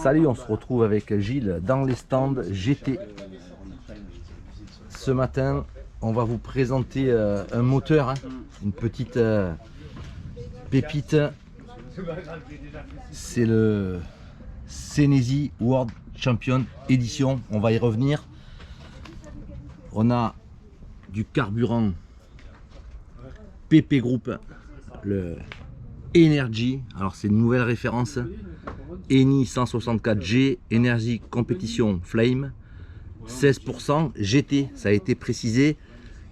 Salut, on se retrouve avec Gilles dans les stands GT. Ce matin, on va vous présenter un moteur, hein, une petite pépite. C'est le Senesi World Champion Edition. On va y revenir. On a du carburant PP Group, le Energy. Alors c'est une nouvelle référence. Eni 164G, Energy Competition Flame, 16% GT, ça a été précisé.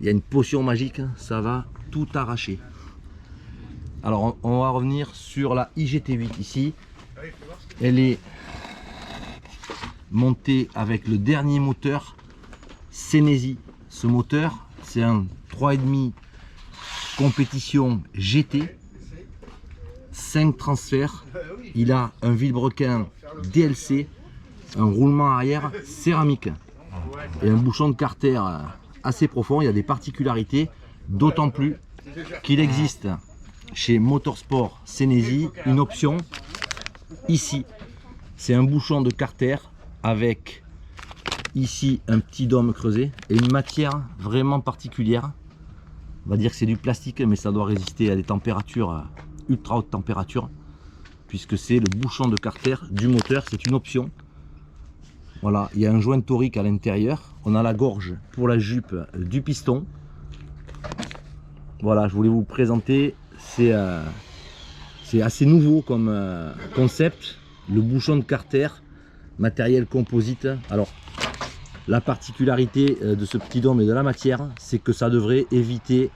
Il y a une potion magique, ça va tout arracher. Alors on va revenir sur la IGT8 ici. Elle est montée avec le dernier moteur Senesi. Ce moteur, c'est un 3,5 compétition GT. 5 transferts, il a un vilebrequin DLC, un roulement arrière céramique et un bouchon de carter assez profond. Il y a des particularités, d'autant plus qu'il existe chez Motorsport Senesi une option ici. C'est un bouchon de carter avec ici un petit dôme creusé et une matière vraiment particulière. On va dire que c'est du plastique, mais ça doit résister à des températures ultra haute température, puisque c'est le bouchon de carter du moteur. C'est une option. Voilà, il y a un joint torique à l'intérieur. On a la gorge pour la jupe du piston. Voilà, je voulais vous présenter. C'est assez nouveau comme concept. Le bouchon de carter, matériel composite. Alors, la particularité de ce petit dôme et de la matière, c'est que ça devrait éviter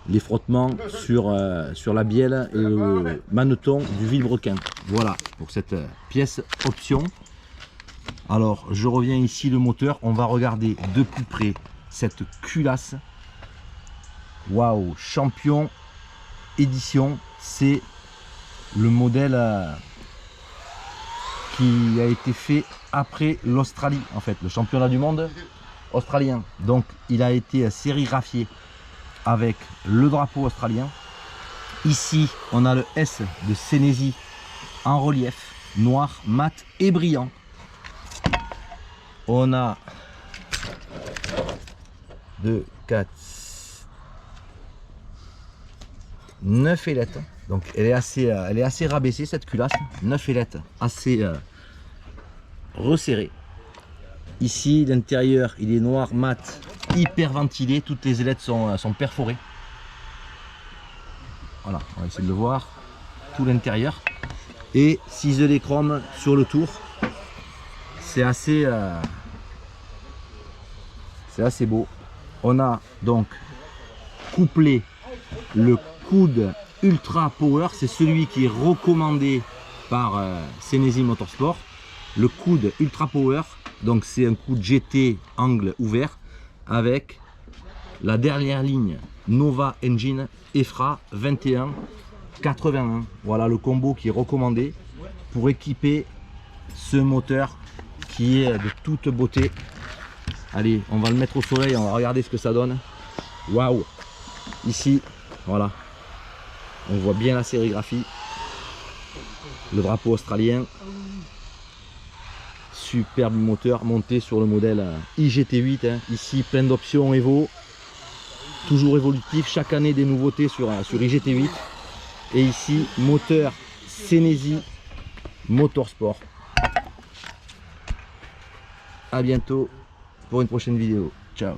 les frottements sur la bielle et le maneton du vilebrequin. Voilà pour cette pièce option. Alors je reviens ici, le moteur, on va regarder de plus près cette culasse. Waouh, champion édition, c'est le modèle qui a été fait après l'Australie, en fait, le championnat du monde australien. Donc il a été sérigraphié avec le drapeau australien. Ici on a le S de Senesi en relief, noir, mat et brillant. On a 2, 4, 9 ailettes. Donc elle est assez rabaissée cette culasse. 9 ailettes assez resserrées. Ici l'intérieur il est noir mat, hyper ventilé, toutes les ailettes sont perforées. Voilà, on va essayer de le voir, tout l'intérieur. Et ciselé chrome sur le tour. C'est assez beau. On a donc couplé le coude Ultra Power, c'est celui qui est recommandé par Senesi Motorsport. Le coude Ultra Power, donc c'est un coude GT angle ouvert avec la dernière ligne Nova Engine EFRA 2181. Voilà le combo qui est recommandé pour équiper ce moteur qui est de toute beauté. Allez, on va le mettre au soleil, on va regarder ce que ça donne. Waouh! Ici, voilà, on voit bien la sérigraphie, le drapeau australien. Superbe moteur monté sur le modèle IGT8, hein. Ici plein d'options Evo, toujours évolutif, chaque année des nouveautés sur IGT8. Et ici moteur Senesi Motorsport. À bientôt pour une prochaine vidéo. Ciao.